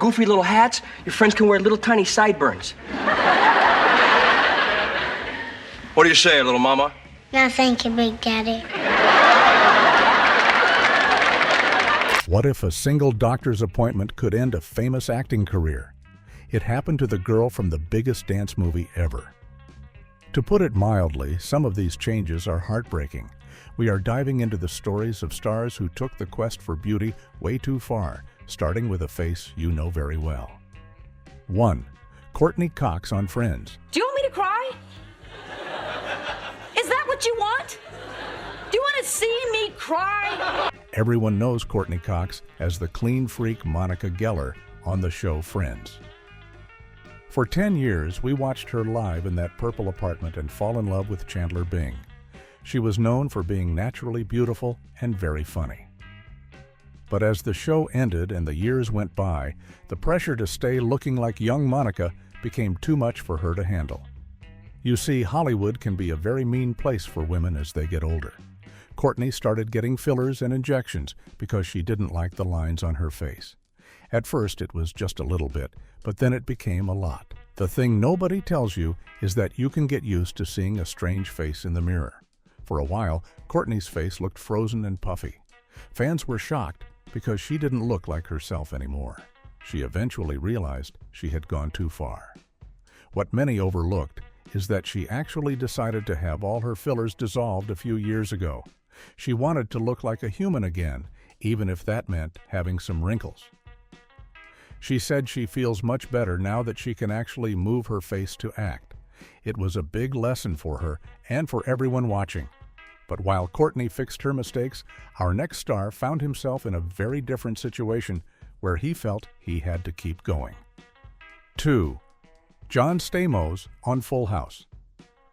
goofy little hats, your friends can wear little tiny sideburns. What do you say, little mama? No, thank you, Big Daddy. What if a single doctor's appointment could end a famous acting career? It happened to the girl from the biggest dance movie ever. To put it mildly, some of these changes are heartbreaking. We are diving into the stories of stars who took the quest for beauty way too far, starting with a face you know very well. 1. Courtney Cox on Friends. Do you want me to cry? Is that what you want? Do you want to see me cry? Everyone knows Courtney Cox as the clean freak Monica Geller on the show Friends. For 10 years, we watched her live in that purple apartment and fall in love with Chandler Bing. She was known for being naturally beautiful and very funny. But as the show ended and the years went by, the pressure to stay looking like young Monica became too much for her to handle. You see, Hollywood can be a very mean place for women as they get older. Courtney started getting fillers and injections because she didn't like the lines on her face. At first it was just a little bit, but then it became a lot. The thing nobody tells you is that you can get used to seeing a strange face in the mirror. For a while, Courtney's face looked frozen and puffy. Fans were shocked because she didn't look like herself anymore. She eventually realized she had gone too far. What many overlooked is that she actually decided to have all her fillers dissolved a few years ago. She wanted to look like a human again, even if that meant having some wrinkles. She said she feels much better now that she can actually move her face to act. It was a big lesson for her and for everyone watching. But while Courtney fixed her mistakes, our next star found himself in a very different situation where he felt he had to keep going. 2. John Stamos on Full House.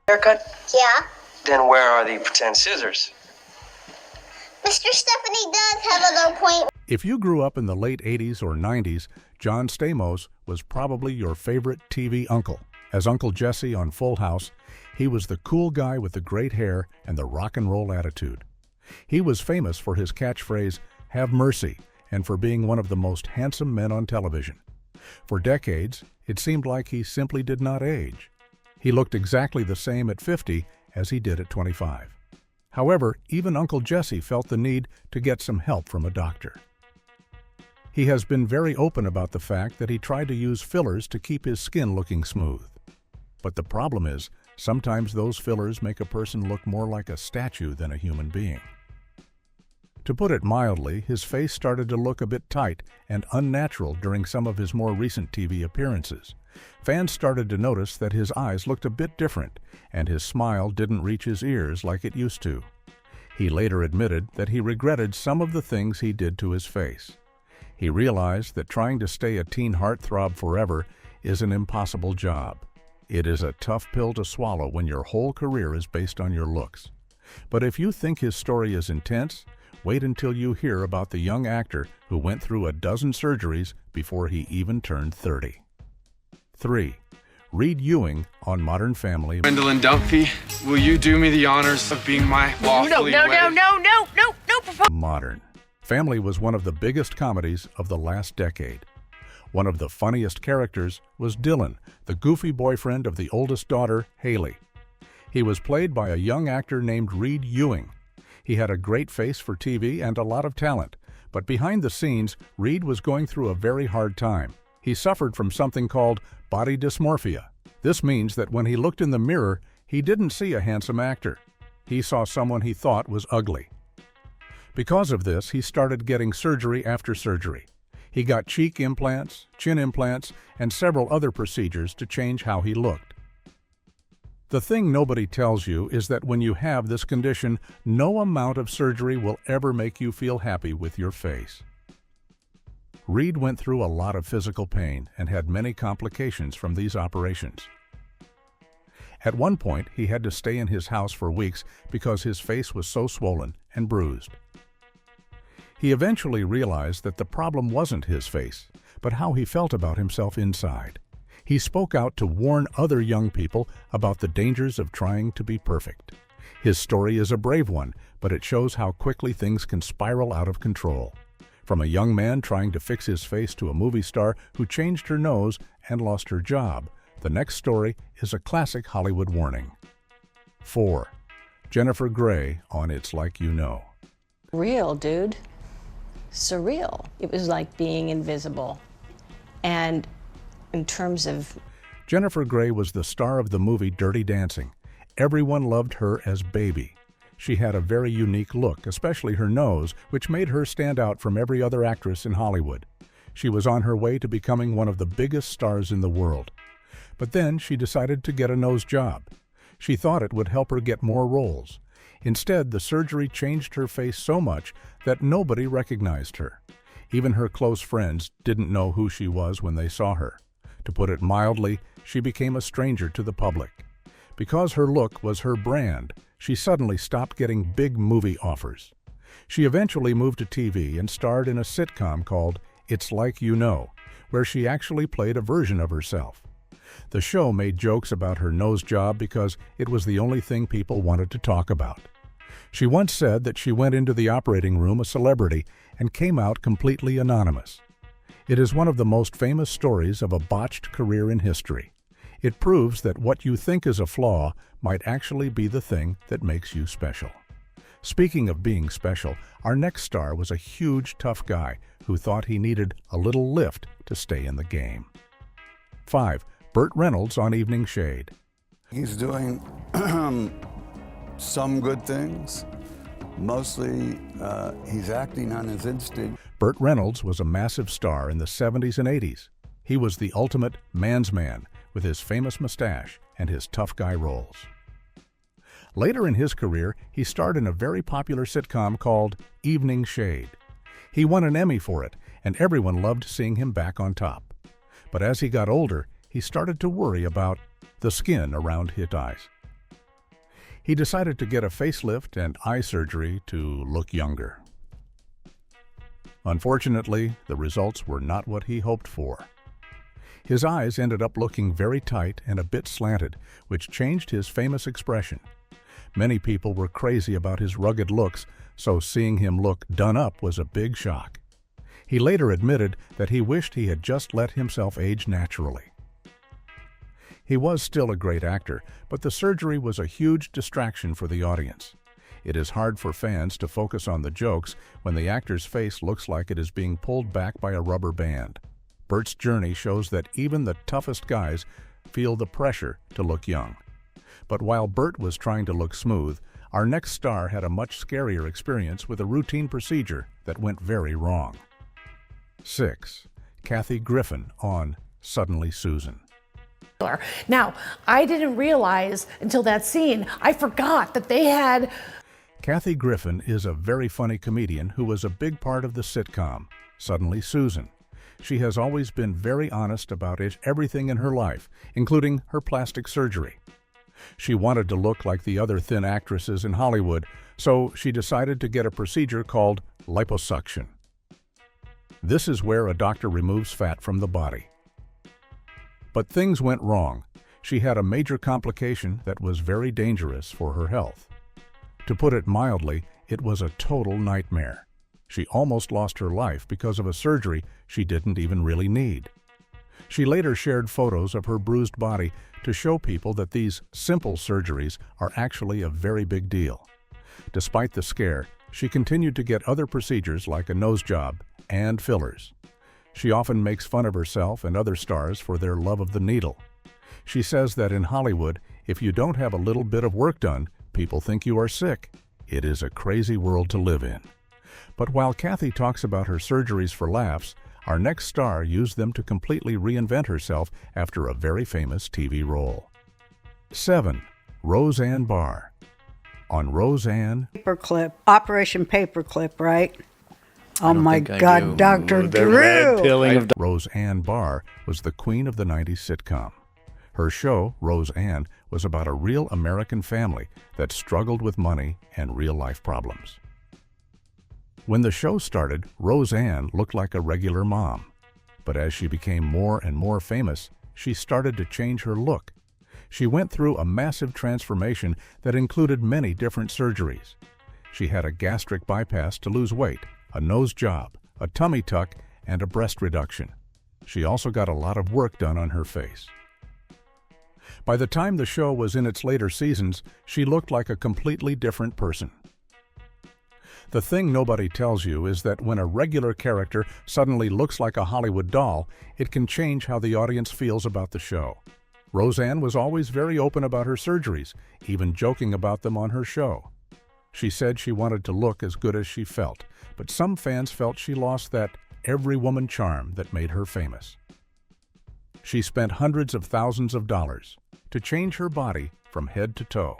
Haircut? Yeah? Then where are the pretend scissors? Mr. Stephanie does have a low point. If you grew up in the late 80s or 90s, John Stamos was probably your favorite TV uncle. As Uncle Jesse on Full House, he was the cool guy with the great hair and the rock and roll attitude. He was famous for his catchphrase, "Have mercy," and for being one of the most handsome men on television. For decades, it seemed like he simply did not age. He looked exactly the same at 50 as he did at 25. However, even Uncle Jesse felt the need to get some help from a doctor. He has been very open about the fact that he tried to use fillers to keep his skin looking smooth. But the problem is, sometimes those fillers make a person look more like a statue than a human being. To put it mildly, his face started to look a bit tight and unnatural during some of his more recent TV appearances. Fans started to notice that his eyes looked a bit different, and his smile didn't reach his ears like it used to. He later admitted that he regretted some of the things he did to his face. He realized that trying to stay a teen heartthrob forever is an impossible job. It is a tough pill to swallow when your whole career is based on your looks. But if you think his story is intense, wait until you hear about the young actor who went through a dozen surgeries before he even turned 30. 3. Reed Ewing on Modern Family. Gwendolyn Dunphy, will you do me the honors of being my lawfully wedded... No. Modern Family was one of the biggest comedies of the last decade. One of the funniest characters was Dylan, the goofy boyfriend of the oldest daughter, Haley. He was played by a young actor named Reed Ewing. He had a great face for TV and a lot of talent, but behind the scenes, Reed was going through a very hard time. He suffered from something called body dysmorphia. This means that when he looked in the mirror, he didn't see a handsome actor. He saw someone he thought was ugly. Because of this, he started getting surgery after surgery. He got cheek implants, chin implants, and several other procedures to change how he looked. The thing nobody tells you is that when you have this condition, no amount of surgery will ever make you feel happy with your face. Reed went through a lot of physical pain and had many complications from these operations. At one point, he had to stay in his house for weeks because his face was so swollen and bruised. He eventually realized that the problem wasn't his face, but how he felt about himself inside. He spoke out to warn other young people about the dangers of trying to be perfect. His story is a brave one, but it shows how quickly things can spiral out of control. From a young man trying to fix his face to a movie star who changed her nose and lost her job, the next story is a classic Hollywood warning. 4. Jennifer Grey on It's Like You Know. Real, dude. Surreal. It was like being invisible. And in terms of... Jennifer Grey was the star of the movie Dirty Dancing. Everyone loved her as Baby. She had a very unique look, especially her nose, which made her stand out from every other actress in Hollywood. She was on her way to becoming one of the biggest stars in the world. But then she decided to get a nose job. She thought it would help her get more roles. Instead, the surgery changed her face so much that nobody recognized her. Even her close friends didn't know who she was when they saw her. To put it mildly, she became a stranger to the public. Because her look was her brand, she suddenly stopped getting big movie offers. She eventually moved to TV and starred in a sitcom called It's Like You Know, where she actually played a version of herself. The show made jokes about her nose job because it was the only thing people wanted to talk about. She once said that she went into the operating room a celebrity and came out completely anonymous. It is one of the most famous stories of a botched career in history. It proves that what you think is a flaw might actually be the thing that makes you special. Speaking of being special, our next star was a huge, tough guy who thought he needed a little lift to stay in the game. 5. Burt Reynolds on Evening Shade. He's doing some good things. Mostly, he's acting on his instinct. Burt Reynolds was a massive star in the 70s and 80s. He was the ultimate man's man with his famous mustache and his tough guy roles. Later in his career, he starred in a very popular sitcom called Evening Shade. He won an Emmy for it, and everyone loved seeing him back on top. But as he got older, he started to worry about the skin around his eyes. He decided to get a facelift and eye surgery to look younger. Unfortunately, the results were not what he hoped for. His eyes ended up looking very tight and a bit slanted, which changed his famous expression. Many people were crazy about his rugged looks, so seeing him look done up was a big shock. He later admitted that he wished he had just let himself age naturally. He was still a great actor, but the surgery was a huge distraction for the audience. It is hard for fans to focus on the jokes when the actor's face looks like it is being pulled back by a rubber band. Burt's journey shows that even the toughest guys feel the pressure to look young. But while Burt was trying to look smooth, our next star had a much scarier experience with a routine procedure that went very wrong. 6. Kathy Griffin on Suddenly Susan. Now, I didn't realize until that scene, I forgot that they had... Kathy Griffin is a very funny comedian who was a big part of the sitcom, Suddenly Susan. She has always been very honest about everything in her life, including her plastic surgery. She wanted to look like the other thin actresses in Hollywood, so she decided to get a procedure called liposuction. This is where a doctor removes fat from the body. But things went wrong. She had a major complication that was very dangerous for her health. To put it mildly, it was a total nightmare. She almost lost her life because of a surgery she didn't even really need. She later shared photos of her bruised body to show people that these simple surgeries are actually a very big deal. Despite the scare, she continued to get other procedures like a nose job and fillers. She often makes fun of herself and other stars for their love of the needle. She says that in Hollywood, if you don't have a little bit of work done, people think you are sick. It is a crazy world to live in. But while Kathy talks about her surgeries for laughs, our next star used them to completely reinvent herself after a very famous TV role. 7. Roseanne Barr. On Roseanne... Paperclip, Operation Paperclip, right? Oh my God, Dr. Drew! Roseanne Barr was the queen of the 90s sitcom. Her show, Roseanne, was about a real American family that struggled with money and real-life problems. When the show started, Roseanne looked like a regular mom. But as she became more and more famous, she started to change her look. She went through a massive transformation that included many different surgeries. She had a gastric bypass to lose weight, a nose job, a tummy tuck, and a breast reduction. She also got a lot of work done on her face. By the time the show was in its later seasons, she looked like a completely different person. The thing nobody tells you is that when a regular character suddenly looks like a Hollywood doll, it can change how the audience feels about the show. Roseanne was always very open about her surgeries, even joking about them on her show. She said she wanted to look as good as she felt, but some fans felt she lost that every woman charm that made her famous. She spent hundreds of thousands of dollars to change her body from head to toe.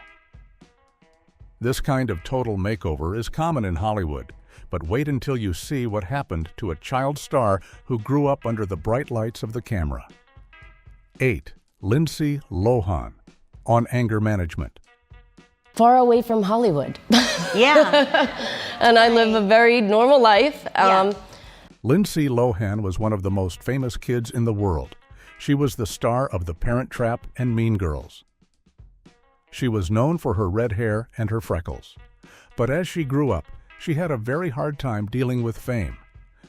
This kind of total makeover is common in Hollywood, but wait until you see what happened to a child star who grew up under the bright lights of the camera. 8. Lindsay Lohan on anger management. Far away from Hollywood. Yeah. And I live a very normal life. Lindsay Lohan was one of the most famous kids in the world. She was the star of The Parent Trap and Mean Girls. She was known for her red hair and her freckles. But as she grew up, she had a very hard time dealing with fame.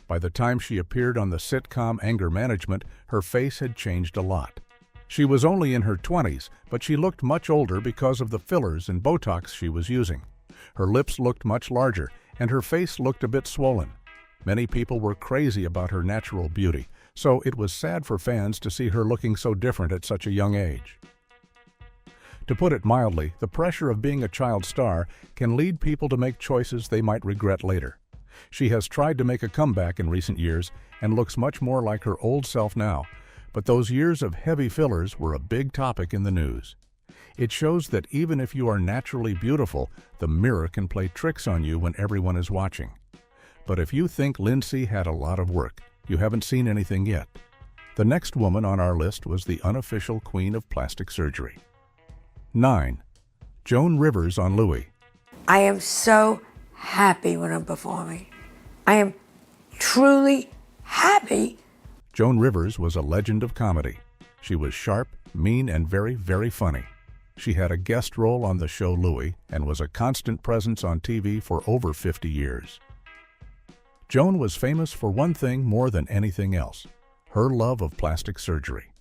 By the time she appeared on the sitcom Anger Management, her face had changed a lot. She was only in her 20s, but she looked much older because of the fillers and Botox she was using. Her lips looked much larger, and her face looked a bit swollen. Many people were crazy about her natural beauty, so it was sad for fans to see her looking so different at such a young age. To put it mildly, the pressure of being a child star can lead people to make choices they might regret later. She has tried to make a comeback in recent years and looks much more like her old self now, but those years of heavy fillers were a big topic in the news. It shows that even if you are naturally beautiful, the mirror can play tricks on you when everyone is watching. But if you think Lindsay had a lot of work, you haven't seen anything yet. The next woman on our list was the unofficial queen of plastic surgery. 9. Joan Rivers on Louie. I am so happy when I'm performing. I am truly happy. Joan Rivers was a legend of comedy. She was sharp, mean, and very, very funny. She had a guest role on the show Louie and was a constant presence on TV for over 50 years. Joan was famous for one thing more than anything else: her love of plastic surgery.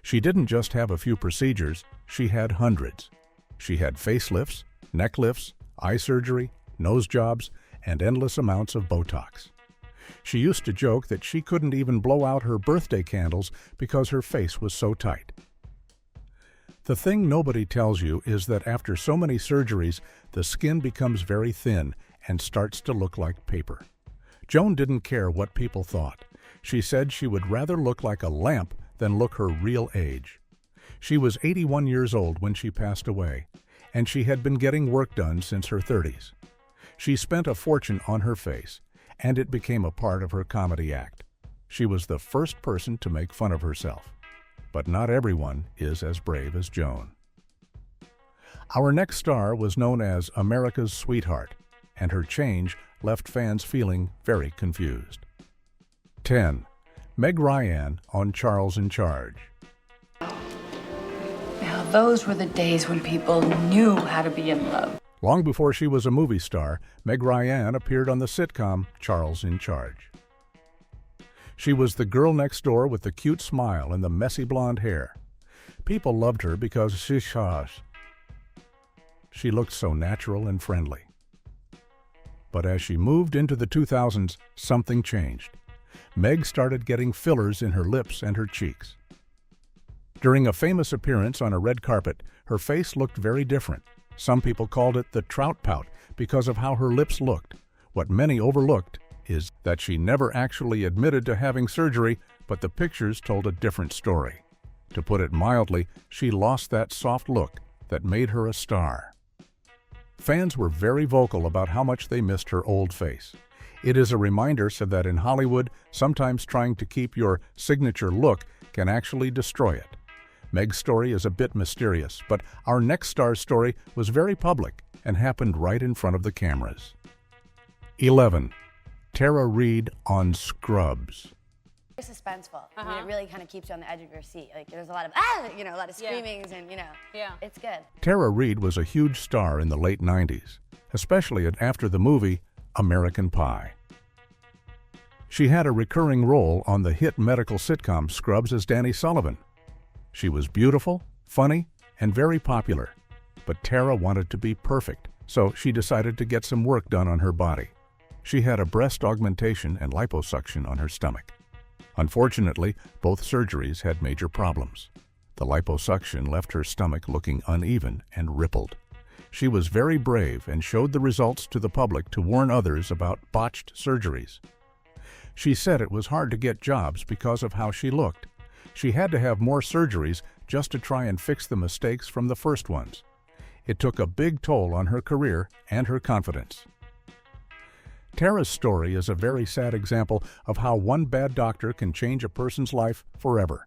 She didn't just have a few procedures, she had hundreds. She had facelifts, neck lifts, eye surgery, nose jobs, and endless amounts of Botox. She used to joke that she couldn't even blow out her birthday candles because her face was so tight. The thing nobody tells you is that after so many surgeries, the skin becomes very thin and starts to look like paper. Joan didn't care what people thought. She said she would rather look like a lamp than look her real age. She was 81 years old when she passed away, and she had been getting work done since her 30s. She spent a fortune on her face, and it became a part of her comedy act. She was the first person to make fun of herself. But not everyone is as brave as Joan. Our next star was known as America's Sweetheart, and her change left fans feeling very confused. 10. Meg Ryan on Charles in Charge. Now, those were the days when people knew how to be in love. Long before she was a movie star, Meg Ryan appeared on the sitcom Charles in Charge. She was the girl next door with the cute smile and the messy blonde hair. People loved her because she looked so natural and friendly. But as she moved into the 2000s, something changed. Meg started getting fillers in her lips and her cheeks. During a famous appearance on a red carpet, her face looked very different. Some people called it the trout pout because of how her lips looked. What many overlooked is that she never actually admitted to having surgery, but the pictures told a different story. To put it mildly, she lost that soft look that made her a star. Fans were very vocal about how much they missed her old face. It is a reminder so that in Hollywood, sometimes trying to keep your signature look can actually destroy it. Meg's story is a bit mysterious, but our next star's story was very public and happened right in front of the cameras. 11. Tara Reid on Scrubs. Very suspenseful. I mean, it really kind of keeps you on the edge of your seat. Like, there's a lot of, a lot of screamings and, it's good. Tara Reid was a huge star in the late 90s, especially after the movie American Pie. She had a recurring role on the hit medical sitcom Scrubs as Danny Sullivan. She was beautiful, funny, and very popular. But Tara wanted to be perfect, so she decided to get some work done on her body. She had a breast augmentation and liposuction on her stomach. Unfortunately, both surgeries had major problems. The liposuction left her stomach looking uneven and rippled. She was very brave and showed the results to the public to warn others about botched surgeries. She said it was hard to get jobs because of how she looked. She had to have more surgeries just to try and fix the mistakes from the first ones. It took a big toll on her career and her confidence. Tara's story is a very sad example of how one bad doctor can change a person's life forever.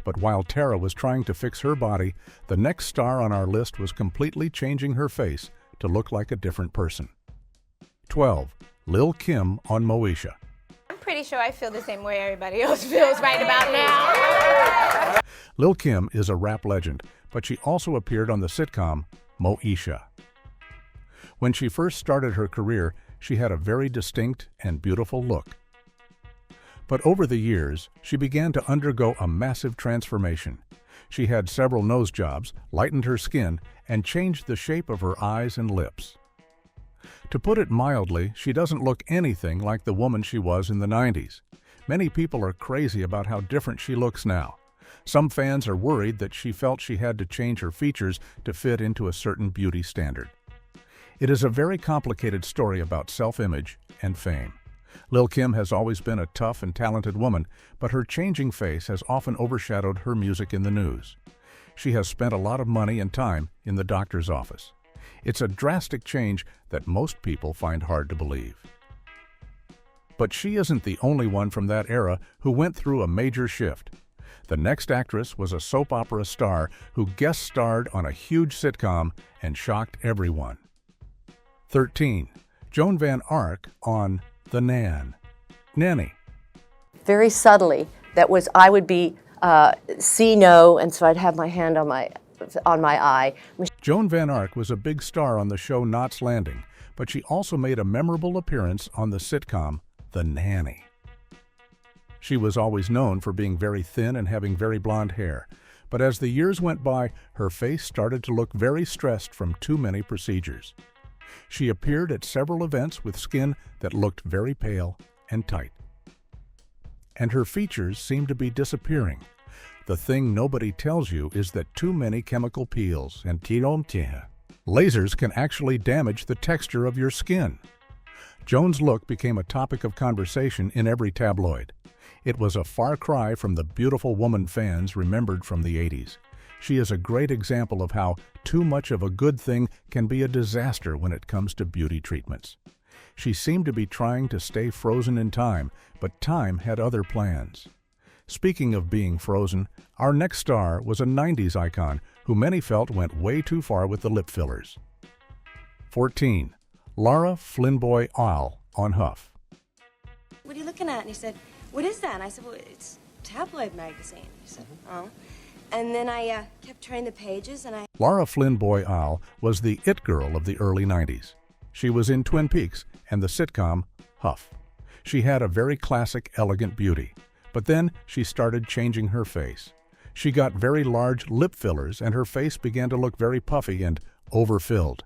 But while Tara was trying to fix her body, the next star on our list was completely changing her face to look like a different person. 12. Lil' Kim on Moesha. I'm pretty sure I feel the same way everybody else feels right about now. Lil' Kim is a rap legend, but she also appeared on the sitcom Moesha. When she first started her career, she had a very distinct and beautiful look. But over the years, she began to undergo a massive transformation. She had several nose jobs, lightened her skin, and changed the shape of her eyes and lips. To put it mildly, she doesn't look anything like the woman she was in the 90s. Many people are crazy about how different she looks now. Some fans are worried that she felt she had to change her features to fit into a certain beauty standard. It is a very complicated story about self-image and fame. Lil' Kim has always been a tough and talented woman, but her changing face has often overshadowed her music in the news. She has spent a lot of money and time in the doctor's office. It's a drastic change that most people find hard to believe. But she isn't the only one from that era who went through a major shift. The next actress was a soap opera star who guest starred on a huge sitcom and shocked everyone. 13. Joan Van Ark on The Nanny. Very subtly, I would be see no, and so I'd have my hand on my eye. Joan Van Ark was a big star on the show Knots Landing, but she also made a memorable appearance on the sitcom The Nanny. She was always known for being very thin and having very blonde hair, but as the years went by, her face started to look very stressed from too many procedures. She appeared at several events with skin that looked very pale and tight. And her features seemed to be disappearing. The thing nobody tells you is that too many chemical peels and lasers can actually damage the texture of your skin. Joan's look became a topic of conversation in every tabloid. It was a far cry from the beautiful woman fans remembered from the 80s. She is a great example of how too much of a good thing can be a disaster when it comes to beauty treatments. She seemed to be trying to stay frozen in time, but time had other plans. Speaking of being frozen, our next star was a 90s icon who many felt went way too far with the lip fillers. 14. Lara Flynn-Boy Owl on Huff. What are you looking at? And he said, what is that? And I said, well, it's a tabloid magazine. He said, oh. And then I kept turning the pages and Lara Flynn-Boy Owl was the it girl of the early 90s. She was in Twin Peaks and the sitcom Huff. She had a very classic, elegant beauty. But then she started changing her face. She got very large lip fillers and her face began to look very puffy and overfilled.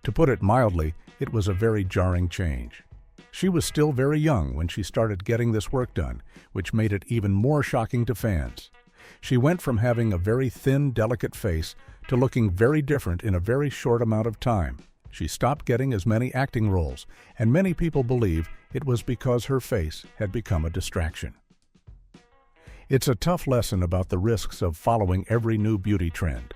To put it mildly, it was a very jarring change. She was still very young when she started getting this work done, which made it even more shocking to fans. She went from having a very thin, delicate face to looking very different in a very short amount of time. She stopped getting as many acting roles, and many people believe it was because her face had become a distraction. It's a tough lesson about the risks of following every new beauty trend.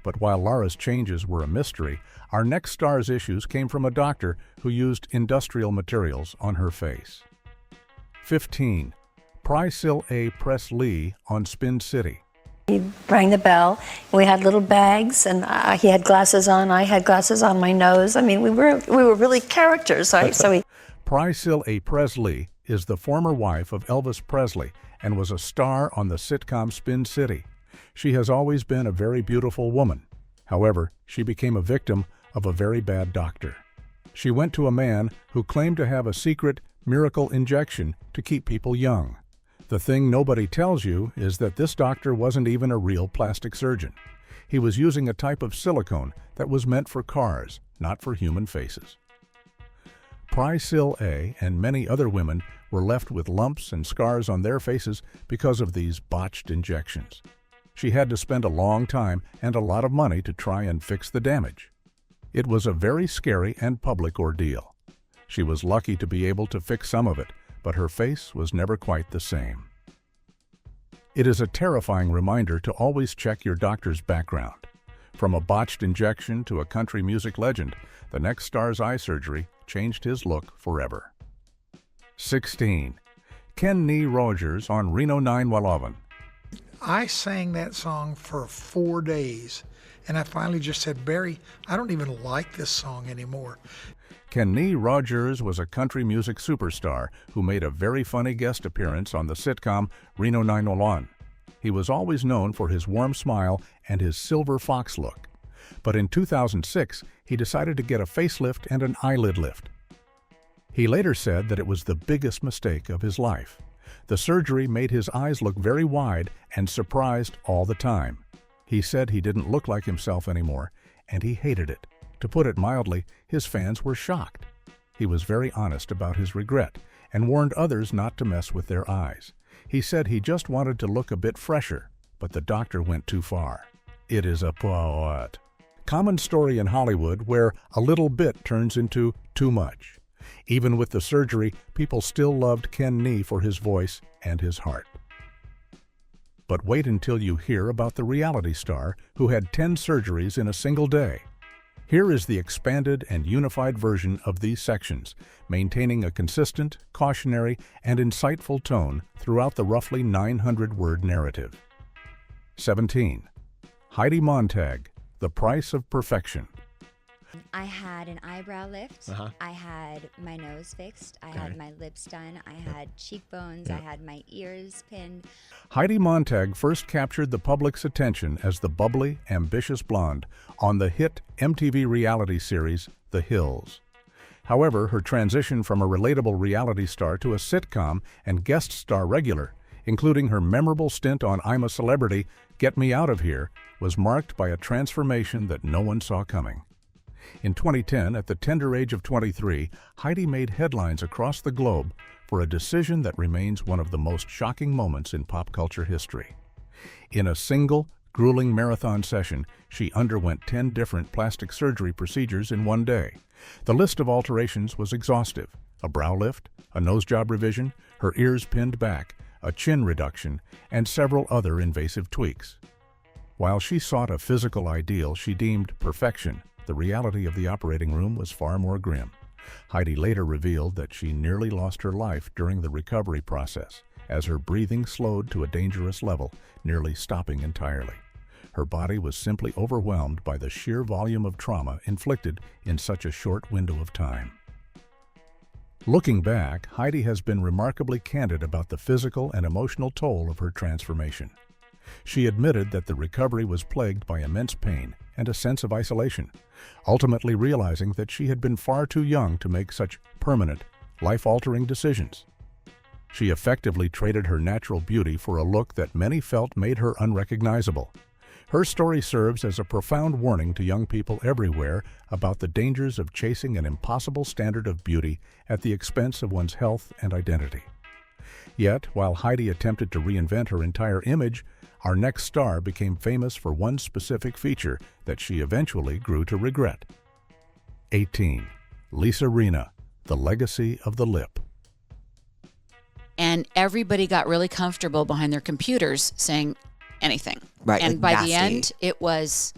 But while Lara's changes were a mystery, our next star's issues came from a doctor who used industrial materials on her face. 15. Priscilla Presley on Spin City. He rang the bell. We had little bags, and he had glasses on. I had glasses on my nose. I mean, we were really characters. Priscilla Presley is the former wife of Elvis Presley and was a star on the sitcom Spin City. She has always been a very beautiful woman. However, she became a victim of a very bad doctor. She went to a man who claimed to have a secret miracle injection to keep people young. The thing nobody tells you is that this doctor wasn't even a real plastic surgeon. He was using a type of silicone that was meant for cars, not for human faces. Priscilla A. and many other women were left with lumps and scars on their faces because of these botched injections. She had to spend a long time and a lot of money to try and fix the damage. It was a very scary and public ordeal. She was lucky to be able to fix some of it, but her face was never quite the same. It is a terrifying reminder to always check your doctor's background. From a botched injection to a country music legend, the next star's eye surgery changed his look forever. 16. Kenny Rogers on Reno 911. I sang that song for 4 days, and I finally just said, Barry, I don't even like this song anymore. Kenny Rogers was a country music superstar who made a very funny guest appearance on the sitcom Reno 911. He was always known for his warm smile and his silver fox look. But in 2006, he decided to get a facelift and an eyelid lift. He later said that it was the biggest mistake of his life. The surgery made his eyes look very wide and surprised all the time. He said he didn't look like himself anymore, and he hated it. To put it mildly, his fans were shocked. He was very honest about his regret and warned others not to mess with their eyes. He said he just wanted to look a bit fresher, but the doctor went too far. It is a poet. Common story in Hollywood where a little bit turns into too much. Even with the surgery, people still loved Ken Nee for his voice and his heart. But wait until you hear about the reality star who had 10 surgeries in a single day. Here is the expanded and unified version of these sections, maintaining a consistent, cautionary, and insightful tone throughout the roughly 900-word narrative. 17. Heidi Montag, The Price of Perfection. I had an eyebrow lift. I had my nose fixed. I had my lips done. I had cheekbones. I had my ears pinned. Heidi Montag first captured the public's attention as the bubbly, ambitious blonde on the hit MTV reality series, The Hills. However, her transition from a relatable reality star to a sitcom and guest star regular, including her memorable stint on I'm a Celebrity, Get Me Out of Here, was marked by a transformation that no one saw coming. In 2010, at the tender age of 23, Heidi made headlines across the globe for a decision that remains one of the most shocking moments in pop culture history. In a single, grueling marathon session, she underwent 10 different plastic surgery procedures in one day. The list of alterations was exhaustive: a brow lift, a nose job revision, her ears pinned back, a chin reduction, and several other invasive tweaks. While she sought a physical ideal she deemed perfection, the reality of the operating room was far more grim. Heidi later revealed that she nearly lost her life during the recovery process, as her breathing slowed to a dangerous level, nearly stopping entirely. Her body was simply overwhelmed by the sheer volume of trauma inflicted in such a short window of time. Looking back, Heidi has been remarkably candid about the physical and emotional toll of her transformation. She admitted that the recovery was plagued by immense pain and a sense of isolation, ultimately realizing that she had been far too young to make such permanent, life-altering decisions. She effectively traded her natural beauty for a look that many felt made her unrecognizable. Her story serves as a profound warning to young people everywhere about the dangers of chasing an impossible standard of beauty at the expense of one's health and identity. Yet, while Heidi attempted to reinvent her entire image, our next star became famous for one specific feature that she eventually grew to regret. 18. Lisa Rinna, The Legacy of the Lip. And everybody got really comfortable behind their computers saying anything. Right, and like by the nasty. end, it was...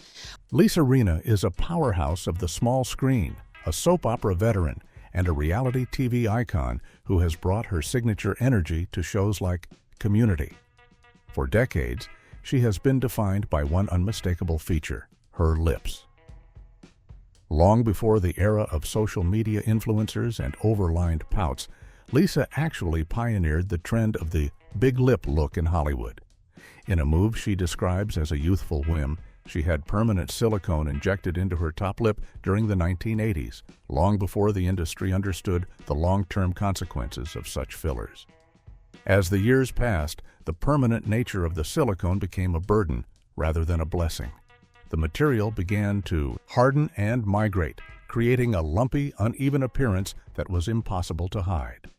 Lisa Rinna is a powerhouse of the small screen, a soap opera veteran, and a reality TV icon who has brought her signature energy to shows like Community. For decades, she has been defined by one unmistakable feature: her lips. Long before the era of social media influencers and overlined pouts, Lisa actually pioneered the trend of the big lip look in Hollywood. In a move she describes as a youthful whim, She had permanent silicone injected into her top lip during the 1980s, long before the industry understood the long-term consequences of such fillers. As the years passed, the permanent nature of the silicone became a burden rather than a blessing. The material began to harden and migrate, creating a lumpy, uneven appearance that was impossible to hide.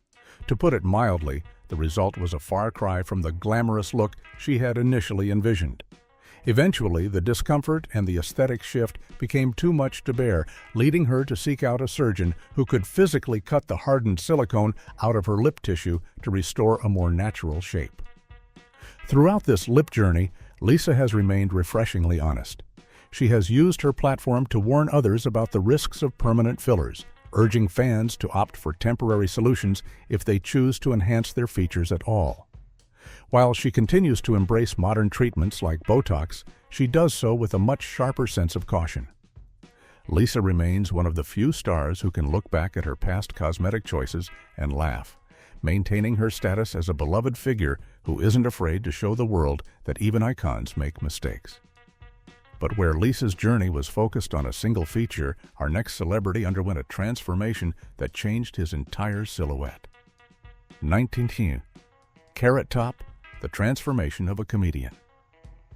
To put it mildly, the result was a far cry from the glamorous look she had initially envisioned. Eventually, the discomfort and the aesthetic shift became too much to bear, leading her to seek out a surgeon who could physically cut the hardened silicone out of her lip tissue to restore a more natural shape. Throughout this lip journey, Lisa has remained refreshingly honest. She has used her platform to warn others about the risks of permanent fillers, urging fans to opt for temporary solutions if they choose to enhance their features at all. While she continues to embrace modern treatments like Botox, she does so with a much sharper sense of caution. Lisa remains one of the few stars who can look back at her past cosmetic choices and laugh, maintaining her status as a beloved figure who isn't afraid to show the world that even icons make mistakes. But where Lisa's journey was focused on a single feature, our next celebrity underwent a transformation that changed his entire silhouette. 19. Carrot Top, the transformation of a comedian.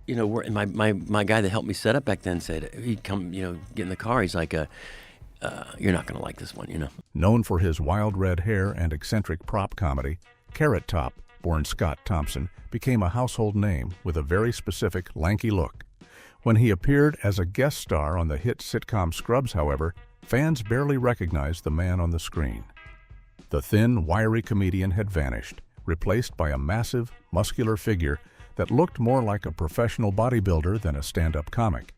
You know, my guy that helped me set up back then said, he'd come, get in the car. He's like, you're not going to like this one, Known for his wild red hair and eccentric prop comedy, Carrot Top, born Scott Thompson, became a household name with a very specific, lanky look. When he appeared as a guest star on the hit sitcom Scrubs, however, fans barely recognized the man on the screen. The thin, wiry comedian had vanished, replaced by a massive, muscular figure that looked more like a professional bodybuilder than a stand-up comic.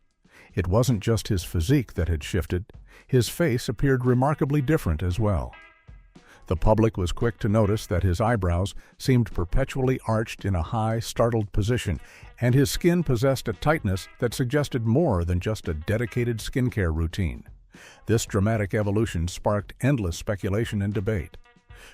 It wasn't just his physique that had shifted, his face appeared remarkably different as well. The public was quick to notice that his eyebrows seemed perpetually arched in a high, startled position, and his skin possessed a tightness that suggested more than just a dedicated skincare routine. This dramatic evolution sparked endless speculation and debate.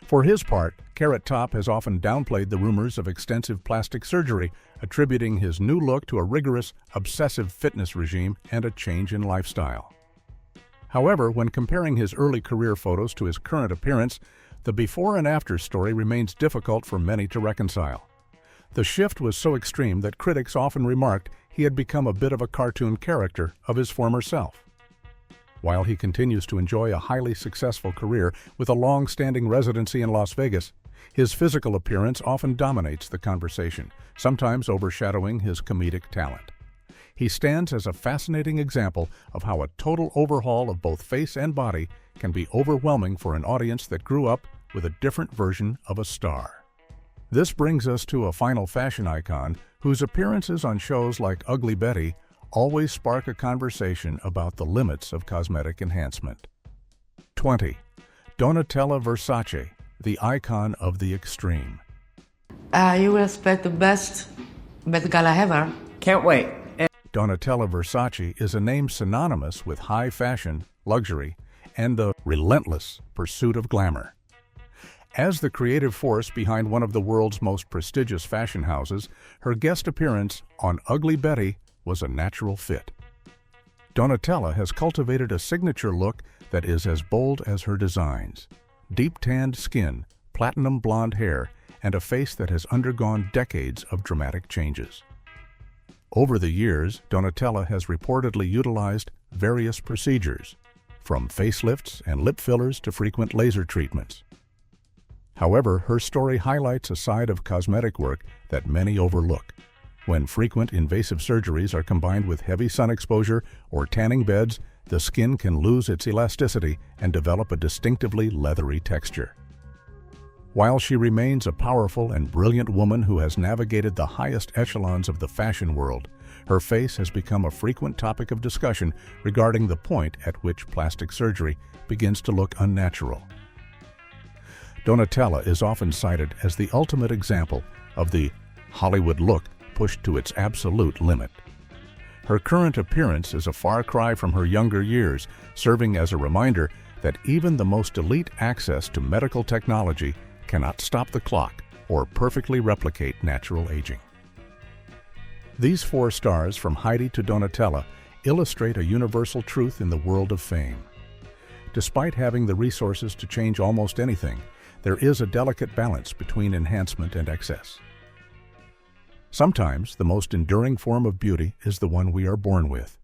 For his part, Carrot Top has often downplayed the rumors of extensive plastic surgery, attributing his new look to a rigorous, obsessive fitness regime and a change in lifestyle. However, when comparing his early career photos to his current appearance, the before and after story remains difficult for many to reconcile. The shift was so extreme that critics often remarked he had become a bit of a cartoon character of his former self. While he continues to enjoy a highly successful career with a long-standing residency in Las Vegas, his physical appearance often dominates the conversation, sometimes overshadowing his comedic talent. He stands as a fascinating example of how a total overhaul of both face and body can be overwhelming for an audience that grew up with a different version of a star. This brings us to a final fashion icon whose appearances on shows like Ugly Betty always spark a conversation about the limits of cosmetic enhancement. 20. Donatella Versace, the icon of the extreme. You will expect the best Met Gala ever. Can't wait. Donatella Versace is a name synonymous with high fashion, luxury, and the relentless pursuit of glamour. As the creative force behind one of the world's most prestigious fashion houses, her guest appearance on Ugly Betty was a natural fit. Donatella has cultivated a signature look that is as bold as her designs. Deep tanned skin, platinum blonde hair, and a face that has undergone decades of dramatic changes. Over the years, Donatella has reportedly utilized various procedures, from facelifts and lip fillers to frequent laser treatments. However, her story highlights a side of cosmetic work that many overlook. When frequent invasive surgeries are combined with heavy sun exposure or tanning beds, the skin can lose its elasticity and develop a distinctively leathery texture. While she remains a powerful and brilliant woman who has navigated the highest echelons of the fashion world, her face has become a frequent topic of discussion regarding the point at which plastic surgery begins to look unnatural. Donatella is often cited as the ultimate example of the Hollywood look pushed to its absolute limit. Her current appearance is a far cry from her younger years, serving as a reminder that even the most elite access to medical technology cannot stop the clock or perfectly replicate natural aging. These 4 stars, from Heidi to Donatella, illustrate a universal truth in the world of fame. Despite having the resources to change almost anything, there is a delicate balance between enhancement and excess. Sometimes the most enduring form of beauty is the one we are born with.